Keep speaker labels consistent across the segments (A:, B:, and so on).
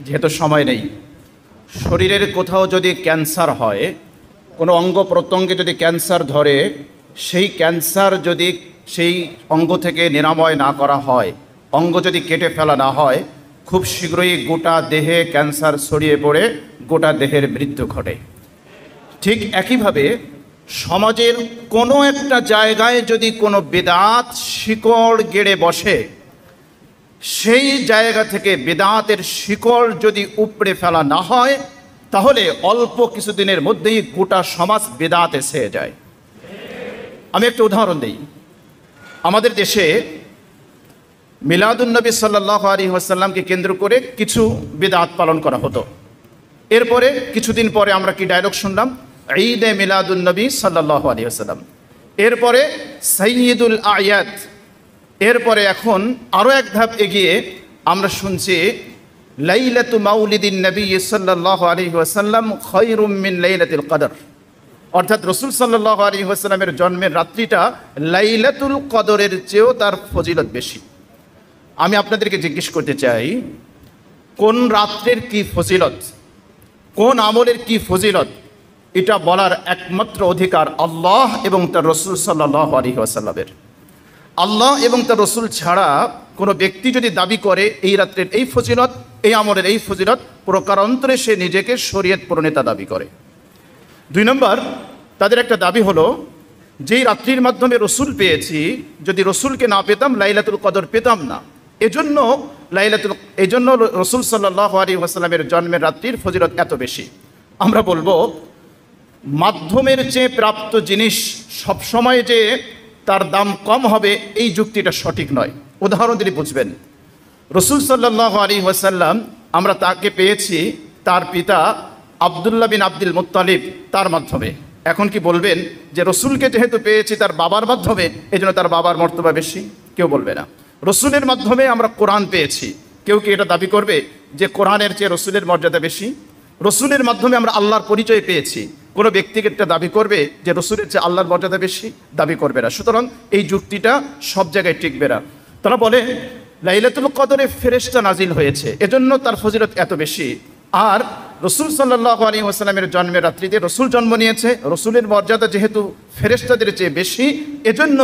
A: যেহেতু সময় নেই, শরীরের কোথাও যদি ক্যান্সার হয়, কোনো অঙ্গ প্রত্যঙ্গে যদি ক্যান্সার ধরে, সেই ক্যান্সার যদি সেই অঙ্গ থেকে নিরাময় না করা হয়, অঙ্গ যদি কেটে ফেলা না হয়, খুব শীঘ্রই গোটা দেহে ক্যান্সার ছড়িয়ে পড়ে গোটা দেহের মৃত্যু ঘটে। ঠিক একইভাবে সমাজের কোনো একটা জায়গায় যদি কোনো বেদাত শিকড় গেড়ে বসে, সেই জায়গা থেকে বেদাতের শিকড় যদি উপড়ে ফেলা না হয়, তাহলে অল্প কিছুদিনের মধ্যেই গোটা সমাজ বেদাতে ছেয়ে যায়। আমি একটা উদাহরণ দিই। আমাদের দেশে মিলাদুন্নবী সাল্লাল্লাহু আলাইহি ওয়াসাল্লামকে কেন্দ্র করে কিছু বিদআত পালন করা হতো। এরপরে কিছুদিন পরে আমরা কি ডায়লগ শুনলাম? ঈদে মিলাদুন্নবী সাল্লাল্লাহু আলাইহি ওয়াসাল্লাম। এরপরে সাইয়্যিদুল আয়াত। এরপরে এখন আরও এক ধাপ এগিয়ে আমরা শুনছি লাইলাতু মাউলিদিন নবী সাল্লাল্লাহু আলাইহি ওয়াসাল্লাম খায়রুম মিন লাইলাতিল কদর। অর্থাৎ রসুল সাল্লাল্লাহু আলাইহি ওয়াসাল্লামের জন্মের রাত্রিটা লাইলাতুল কদরের চেয়েও তার ফজিলত বেশি। আমি আপনাদেরকে জিজ্ঞেস করতে চাই, কোন রাত্রের কি ফজিলত, কোন আমলের কি ফজিলত, এটা বলার একমাত্র অধিকার আল্লাহ এবং তার রসুল সাল্লাল্লাহু আলাইহি ওয়াসাল্লামের। আল্লাহ এবং তার রসুল ছাড়া কোনো ব্যক্তি যদি দাবি করে এই রাত্রের এই ফজিলত, এই আমলের এই ফজিলত, প্রকারান্তরে সে নিজেকে শরীয়ত প্রণেতা দাবি করে। 2 নম্বর, তাদের একটা দাবি হলো, যেই রাত্রির মাধ্যমে রসুল পেয়েছি, যদি রসুলকে না পেতাম লাইলাতুল কদর পেতাম না। এজন্য রসুল সাল্লাল্লাহু আলাইহি ওয়াসাল্লামের জন্মের রাত্রির ফজিলত এত বেশি। আমরা বলবো, মাধ্যমের চেয়ে প্রাপ্ত জিনিস সবসময় যে তার দাম কম হবে, এই যুক্তিটা সঠিক নয়। উদাহরণ দিলে বুঝবেন। রসুল সাল্লাল্লাহু আলাইহি ওয়াসাল্লাম, আমরা তাকে পেয়েছি তার পিতা আব্দুল্লাহ বিন আব্দুল মুত্তালিব, তার মাধ্যমে। এখন কি বলবেন যে রসুলকে যেহেতু পেয়েছি তার বাবার মাধ্যমে, এজন্য তার বাবার মর্তবা বেশি? কেউ বলবে না। রসুলের মাধ্যমে আমরা কোরআন পেয়েছি, কেউ কি এটা দাবি করবে যে কোরআনের চেয়ে রসুলের মর্যাদা বেশি? রসুলের মাধ্যমে আমরা আল্লাহর পরিচয় পেয়েছি, কোনো ব্যক্তিকে এটা দাবি করবে যে রসুলের চেয়ে আল্লাহর মর্যাদা বেশি? দাবি করবে না। সুতরাং এই যুক্তিটা সব জায়গায় টিকবে না। তারা বলে লাইলাতুল কদরে ফেরেশতা নাজিল হয়েছে, এজন্য তার ফজিলত এত বেশি। আর রসুল সাল্লাল্লাহু আলাইহি ওয়াসাল্লামের জন্মের রাত্রিতে রসুল জন্ম নিয়েছে, রসুলের মর্যাদা যেহেতু ফেরেশতাদের চেয়ে বেশি, এজন্য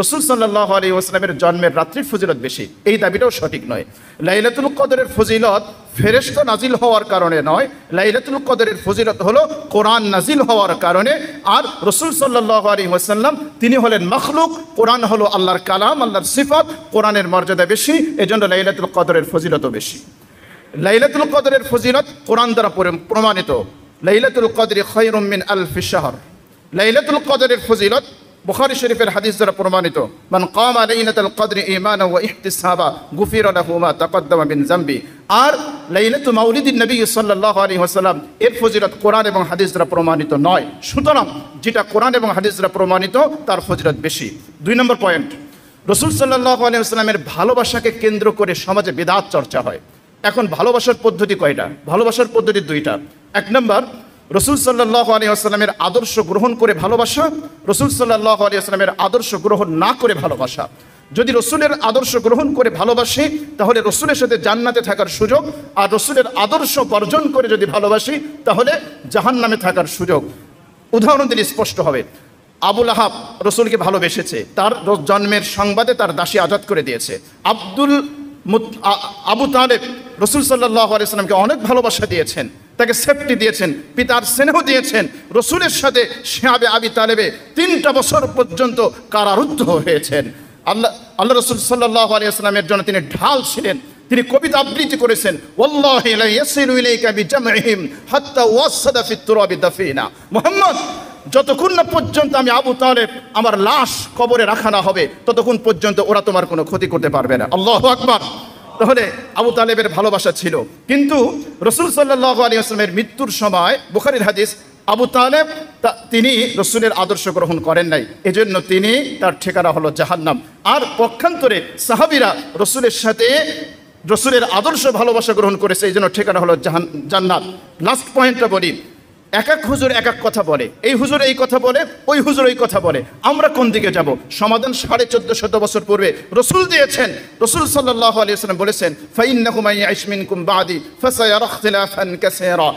A: রসুল সাল্লাল্লাহু আলাইহি ওয়াসাল্লামের জন্মের রাত্রির ফজিলত বেশি। এই দাবিটাও সঠিক নয়। লাইলাতুল কদরের ফজিলত ফেরেশতা নাজিল হওয়ার কারণে নয়, লাইলাতুল কদরের ফজিলত হলো কোরআন নাজিল হওয়ার কারণে। আর রসুল সাল্লাল্লাহু আলাইহি ওয়াসাল্লাম তিনি হলেন মখলুক, কোরআন হলো আল্লাহর কালাম, আল্লাহর সিফাত, কোরআনের মর্যাদা বেশি, এজন্য লাইলাতুল কদরের ফজিলতও বেশি। লাইলাতুল কদরের ফজিলত কোরআন দ্বারা প্রমাণিত। লাইলাতুল কদরি খায়রুম মিন আলফি শাহর। লাইলাতুল কদরের ফজিলত বুখারী শরীফের হাদিস দ্বারা প্রমাণিত। মান কামা লাইলাতুল কদরি ঈমানান ওয়া ইহতিসাবা গুফিরা লাহু মা তাকদ্দামা মিন যামবি। আর লাইলাতুল মাউলিদিন নবী সাল্লাল্লাহু আলাইহি ওয়াসাল্লাম, এর ফজিলত কোরআন এবং হাদিস দ্বারা প্রমাণিত নয়। সুতরাং যেটা কোরআন এবং হাদিস দ্বারা প্রমাণিত, তার ফজিলত বেশি। 2 নম্বর পয়েন্ট, রসুল সাল্লাল্লাহু আলাইহি ওয়াসাল্লামের ভালোবাসাকে কেন্দ্র করে সমাজে বিদআত চর্চা হয়। এখন ভালোবাসার পদ্ধতি কয়টা? ভালোবাসার পদ্ধতি 2টা। 1 নম্বর, রসুল সাল্লাল্লাহু আলাইহি ওয়াসাল্লামের আদর্শ গ্রহণ করে ভালোবাসা, রসুল সাল্লাল্লাহু আলাইহি ওয়াসাল্লামের আদর্শ গ্রহণ না করে ভালোবাসা। যদি রসুলের আদর্শ গ্রহণ করে ভালোবাসি, তাহলে রসুলের সাথে জান্নাতে থাকার সুযোগ, আর রসুলের আদর্শ বর্জন করে যদি ভালোবাসি, তাহলে জাহান্নামে থাকার সুযোগ। উদাহরণ দিলে স্পষ্ট হবে। আবু লাহাব রসুলকে ভালোবেসেছে, তার জন্মের সংবাদে তার দাসী আজাদ করে দিয়েছে। আবু তালেব রসুল সাল্লাল্লাহু আলাইহি ওয়াসাল্লামকে অনেক ভালোবাসা দিয়েছেন, তাকে সেফটি দিয়েছেন, পিতার স্নেহ দিয়েছেন। রসুলের সাথে শিহাবে আবি তালেবে 3টা বছর পর্যন্ত কারারুদ্ধ হয়েছেন। আল্লাহ রসুল সাল্লাল্লাহু আলাইহি ওয়াসাল্লামের জন্য তিনি ঢাল ছিলেন। তিনি কবিতা আবৃত্তি করেছেন, ওয়াল্লাহি লা ইয়াসিলু ইলাইকা বিজামহিম হাত্তা ওয়াসাদা ফিত তুরাবি দাফিনা। মুহাম্মদ, যতক্ষণ না পর্যন্ত আমি আবু তালেব আমার লাশ কবরে রাখা না হবে, ততক্ষণ পর্যন্ত ওরা তোমার কোনো ক্ষতি করতে পারবে না। আল্লাহু আকবার। তাহলে আবু তালেবের ভালোবাসা ছিল। কিন্তু রসুল সাল্লাল্লাহু আলাইহি ওয়াসাল্লামের মৃত্যুর সময়, বুখারীর হাদিস, আবু তালেব তিনি রসুলের আদর্শ গ্রহণ করেন নাই, এজন্য তিনি তার ঠিকানা হলো জাহান্নাম। আর পক্ষান্তরে সাহাবীরা রসুলের সাথে রসুলের আদর্শ ভালোবাসা গ্রহণ করেছে, এই জন্য ঠিকানা হলো জান্নাত। লাস্ট পয়েন্টটা বলি, এক এক হুজুর এক এক কথা বলে, এই হুজুর এই কথা বলে, ওই হুজুর এই কথা বলে, আমরা কোন দিকে যাব? সমাধান 1450 বছর পূর্বে রসুল দিয়েছেন। রসুল সাল্লাল্লাহু আলাইহি ওয়াসাল্লাম বলেছেন, ফাইন্নাহু মান ইয়াইশ মিনকুম বাদি ফাসায়ারা ইখতিলাফান কাসীরা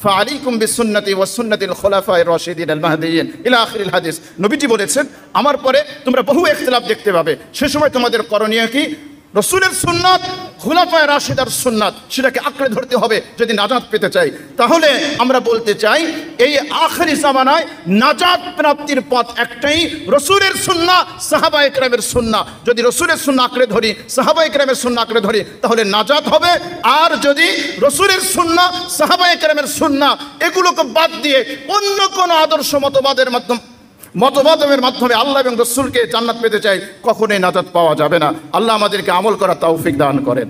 A: ফাআলাইকুম বিসুন্নতি ওয়া সুন্নাতিল খুলাফায়ে রাশিদিন আল মাহদিয়্যিন ইলা আখিরিল হাদিস। নবীজি বলেছেন, আমার পরে তোমরা বহু ইখতিলাফ দেখতে পাবে, সে সময় তোমাদের করণীয় কি? রসুলের সুন্নাত, খুলাফায়ে রাশিদার সুন্নাত, সেটাকে আঁকড়ে ধরতে হবে যদি নাজাত পেতে চাই। তাহলে আমরা বলতে চাই, এই আখিরি জামানায় নাজাত প্রাপ্তির পথ একটাই, রসুলের সুন্নাহ, সাহাবায়ে কেরামের সুন্নাহ। যদি রসুলের সুন্নাহ আঁকড়ে ধরি, সাহাবায়ে কেরামের সুন্নাহ আঁকড়ে ধরি, তাহলে নাজাত হবে। আর যদি রসুলের সুন্নাহ, সাহাবায়ে কেরামের সুন্নাহ এগুলোকে বাদ দিয়ে অন্য কোনো আদর্শ মতবাদের মাধ্যমে আল্লাহ এবং রসুলকে জান্নাত পেতে চাই, কখনোই নাজাত পাওয়া যাবে না। আল্লাহ আমাদেরকে আমল করার তৌফিক দান করেন।